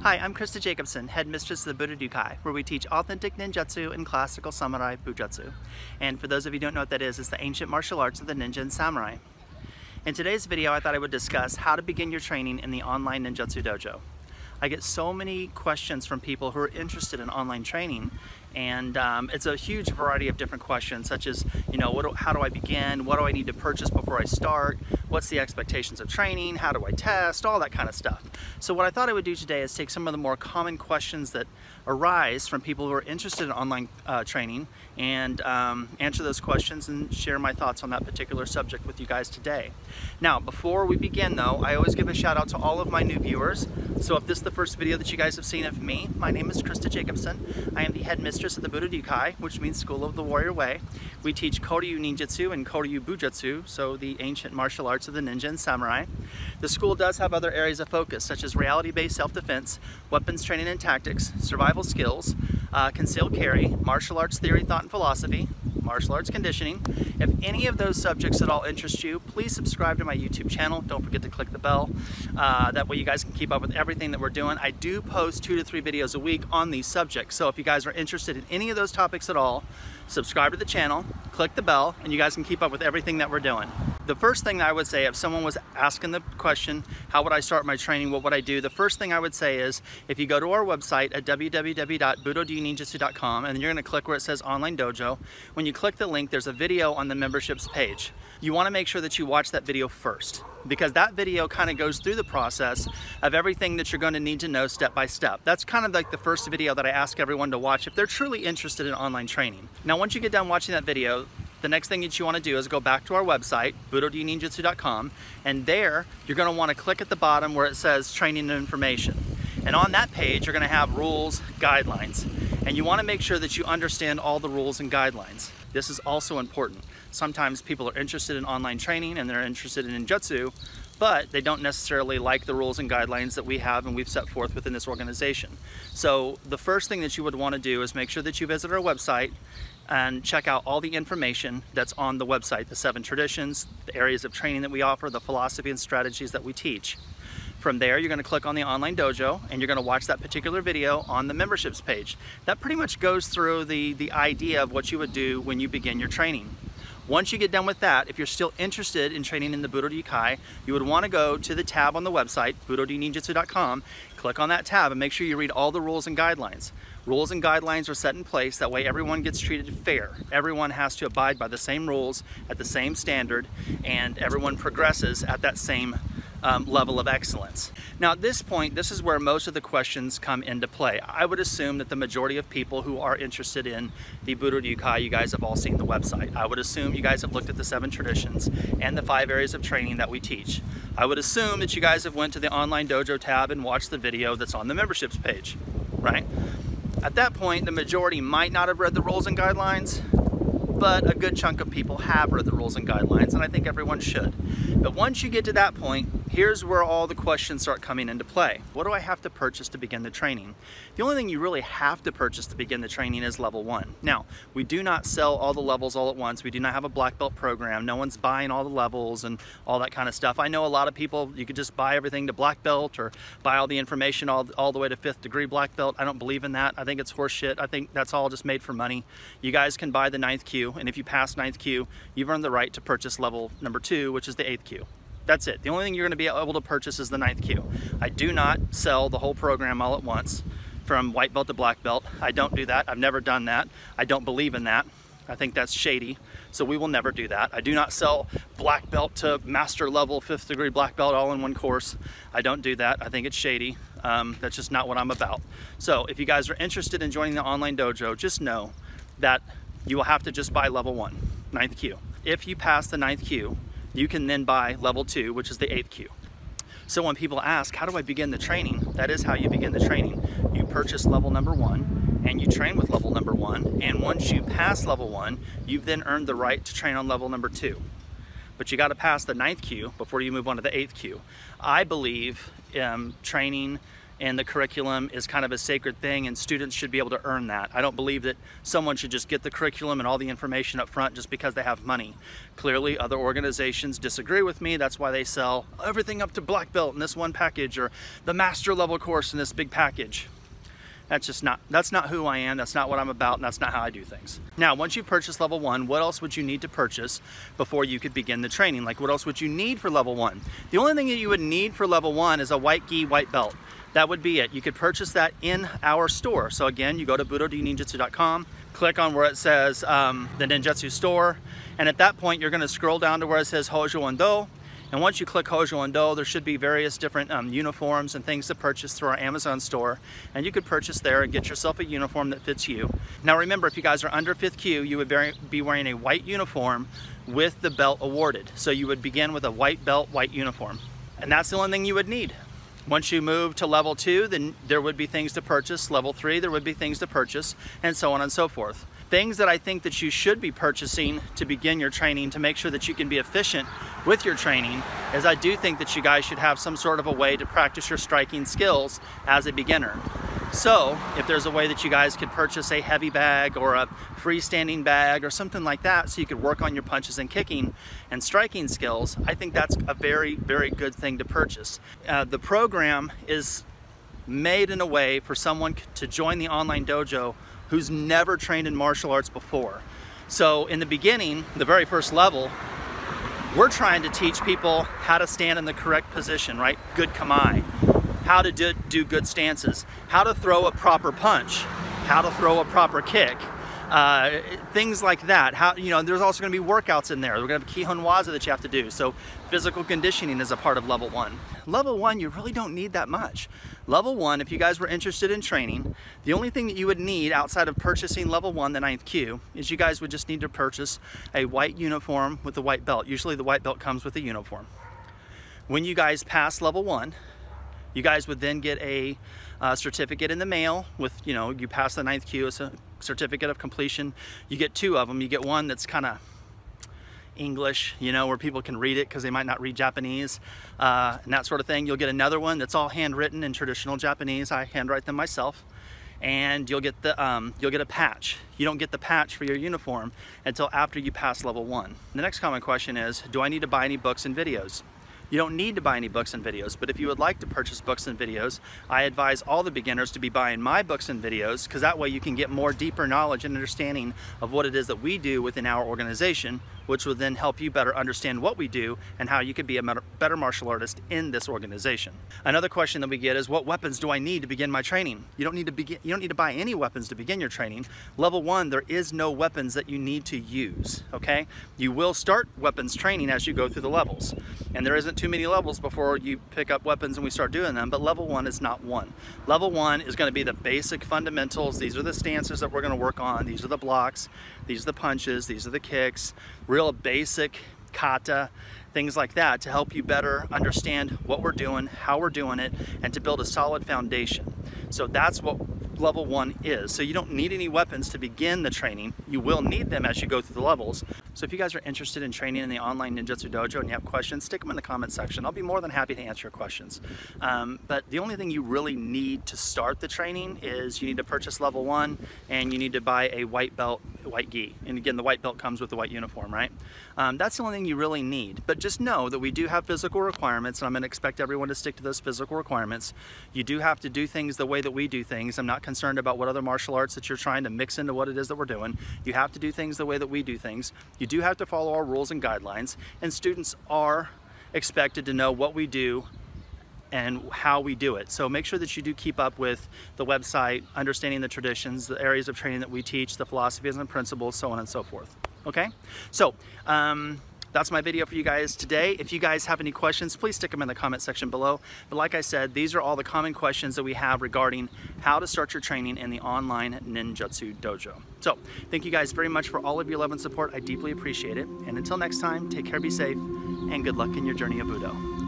Hi, I'm Christa Jacobson, headmistress of the Budo, where we teach authentic ninjutsu and classical samurai bujutsu. And for those of you who don't know what that is, it's the ancient martial arts of the ninja and samurai. In today's video, I thought I would discuss how to begin your training in the online ninjutsu dojo. I get so many questions from people who are interested in online training, and it's a huge variety of different questions, such as, how do I begin? What do I need to purchase before I start? What's the expectations of training? How do I test? All that kind of stuff. So what I thought I would do today is take some of the more common questions that arise from people who are interested in online training and answer those questions and share my thoughts on that particular subject with you guys today. Now, before we begin though, I always give a shout out to all of my new viewers. So if this is the first video that you guys have seen of me, my name is Christa Jacobson. I am the headmistress of the Budo, which means School of the Warrior Way. We teach koryu ninjutsu and koryu bujutsu, so the ancient martial arts of the ninja and samurai. The school does have other areas of focus, such as reality-based self-defense, weapons training and tactics, survival skills, concealed carry, martial arts theory, thought and philosophy, martial arts conditioning. If any of those subjects at all interest you, please subscribe to my YouTube channel. Don't forget to click the bell. That way you guys can keep up with everything that we're doing. I do post 2 to 3 videos a week on these subjects. So if you guys are interested in any of those topics at all, subscribe to the channel, click the bell, and you guys can keep up with everything that we're doing. The first thing I would say, if someone was asking the question, how would I start my training, what would I do? The first thing I would say is, if you go to our website at www.budo-ninjutsu.com, and you're gonna click where it says Online Dojo, when you click the link, there's a video on the memberships page. You wanna make sure that you watch that video first, because that video kind of goes through the process of everything that you're gonna need to know step by step. That's kind of like the first video that I ask everyone to watch if they're truly interested in online training. Now, once you get done watching that video, the next thing that you want to do is go back to our website, budo-ninjutsu.com, and there you're going to want to click at the bottom where it says training and information. And on that page you're going to have rules, guidelines, and you want to make sure that you understand all the rules and guidelines. This is also important. Sometimes people are interested in online training and they're interested in ninjutsu, but they don't necessarily like the rules and guidelines that we have and we've set forth within this organization. So the first thing that you would want to do is make sure that you visit our website and check out all the information that's on the website, the 7 traditions, the areas of training that we offer, the philosophy and strategies that we teach. From there, you're going to click on the online dojo and you're going to watch that particular video on the memberships page. That pretty much goes through the idea of what you would do when you begin your training. Once you get done with that, if you're still interested in training in the Budo, you would want to go to the tab on the website, budo-ninjutsu.com, click on that tab and make sure you read all the rules and guidelines. Rules and guidelines are set in place, that way everyone gets treated fair. Everyone has to abide by the same rules at the same standard, and everyone progresses at that same level of excellence. Now at this point, this is where most of the questions come into play. I would assume that the majority of people who are interested in the Budo, you guys have all seen the website. I would assume you guys have looked at the 7 traditions and the 5 areas of training that we teach. I would assume that you guys have went to the online dojo tab and watched the video that's on the memberships page, right? At that point, the majority might not have read the rules and guidelines, but a good chunk of people have read the rules and guidelines, and I think everyone should. But once you get to that point, here's where all the questions start coming into play. What do I have to purchase to begin the training? The only thing you really have to purchase to begin the training is level 1. Now, we do not sell all the levels all at once. We do not have a black belt program. No one's buying all the levels and all that kind of stuff. I know a lot of people, you could just buy everything to black belt or buy all the information all the way to 5th degree black belt. I don't believe in that. I think it's horse shit. I think that's all just made for money. You guys can buy the 9th Q, and if you pass 9th Q, you've earned the right to purchase level number 2, which is the 8th Q. That's it. The only thing you're going to be able to purchase is the 9th Q. I do not sell the whole program all at once from white belt to black belt. I don't do that. I've never done that. I don't believe in that. I think that's shady, so we will never do that. I do not sell black belt to master level 5th degree black belt all in one course. I don't do that. I think it's shady. That's just not what I'm about. So if you guys are interested in joining the online dojo, just know that you will have to just buy level 1, 9th Q. If you pass the 9th Q, you can then buy level 2, which is the 8th Q. So when people ask, how do I begin the training? That is how you begin the training. You purchase level number 1 and you train with level number 1. And once you pass level 1, you've then earned the right to train on level number 2. But you got to pass the 9th Q before you move on to the 8th Q. I believe training and the curriculum is kind of a sacred thing, and students should be able to earn that. I don't believe that someone should just get the curriculum and all the information up front just because they have money. Clearly, other organizations disagree with me. That's why they sell everything up to black belt in this one package, or the master level course in this big package. That's not who I am, that's not what I'm about, and that's not how I do things. Now, once you've purchased level 1, what else would you need to purchase before you could begin the training? Like, what else would you need for level 1? The only thing that you would need for level 1 is a white gi, white belt. That would be it. You could purchase that in our store. So again, you go to budo-ninjutsu.com, click on where it says the Ninjutsu store, and at that point, you're gonna scroll down to where it says Hojo and Do. And once you click Hojo and Do, there should be various different uniforms and things to purchase through our Amazon store. And you could purchase there and get yourself a uniform that fits you. Now remember, if you guys are under 5th Q, you would be wearing a white uniform with the belt awarded. So you would begin with a white belt, white uniform. And that's the only thing you would need. Once you move to level 2, then there would be things to purchase. Level 3, there would be things to purchase, and so on and so forth. Things that I think that you should be purchasing to begin your training to make sure that you can be efficient with your training is I do think that you guys should have some sort of a way to practice your striking skills as a beginner. So if there's a way that you guys could purchase a heavy bag or a freestanding bag or something like that so you could work on your punches and kicking and striking skills, I think that's a very, very good thing to purchase. The program is made in a way for someone to join the online dojo who's never trained in martial arts before. So in the beginning, the very first level, we're trying to teach people how to stand in the correct position, right? Good kamae, how to do good stances, how to throw a proper punch, how to throw a proper kick, things like that. How, you know, there's also gonna be workouts in there. We're gonna have Kihon Waza that you have to do. So physical conditioning is a part of level 1. Level 1, you really don't need that much. Level 1, if you guys were interested in training, the only thing that you would need outside of purchasing level 1, the 9th Q, is you guys would just need to purchase a white uniform with the white belt. Usually the white belt comes with a uniform. When you guys pass level 1, you guys would then get a certificate in the mail with, you know, you pass the 9th Q, it's a certificate of completion. You get 2 of them. You get one that's kind of English, you know, where people can read it because they might not read Japanese and that sort of thing. You'll get another one that's all handwritten in traditional Japanese. I handwrite them myself. And you'll get a patch. You don't get the patch for your uniform until after you pass level 1. The next common question is, do I need to buy any books and videos? You don't need to buy any books and videos, but if you would like to purchase books and videos, I advise all the beginners to be buying my books and videos, because that way you can get more deeper knowledge and understanding of what it is that we do within our organization, which will then help you better understand what we do and how you could be a better martial artist in this organization. Another question that we get is, what weapons do I need to begin my training? You don't need to buy any weapons to begin your training. Level 1, there is no weapons that you need to use, okay? You will start weapons training as you go through the levels, and there isn't too many levels before you pick up weapons and we start doing them, but level 1 is not one. Level 1 is going to be the basic fundamentals. These are the stances that we're going to work on. These are the blocks. These are the punches. These are the kicks. Real basic kata, things like that, to help you better understand what we're doing, how we're doing it, and to build a solid foundation. So that's what level 1 is. So you don't need any weapons to begin the training. You will need them as you go through the levels. So if you guys are interested in training in the online Ninjutsu Dojo and you have questions, stick them in the comment section. I'll be more than happy to answer your questions. But the only thing you really need to start the training is you need to purchase level 1 and you need to buy a white belt, white gi. And again, the white belt comes with the white uniform, right? That's the only thing you really need. But just know that we do have physical requirements, and I'm going to expect everyone to stick to those physical requirements. You do have to do things the way that we do things. I'm not concerned about what other martial arts that you're trying to mix into what it is that we're doing. You have to do things the way that we do things. You do have to follow our rules and guidelines, and students are expected to know what we do and how we do it. So make sure that you do keep up with the website, understanding the traditions, the areas of training that we teach, the philosophies and principles, so on and so forth. Okay? So, that's my video for you guys today. If you guys have any questions, please stick them in the comment section below. But like I said, these are all the common questions that we have regarding how to start your training in the online Ninjutsu Dojo. So thank you guys very much for all of your love and support. I deeply appreciate it. And until next time, take care, be safe, and good luck in your journey of Budo.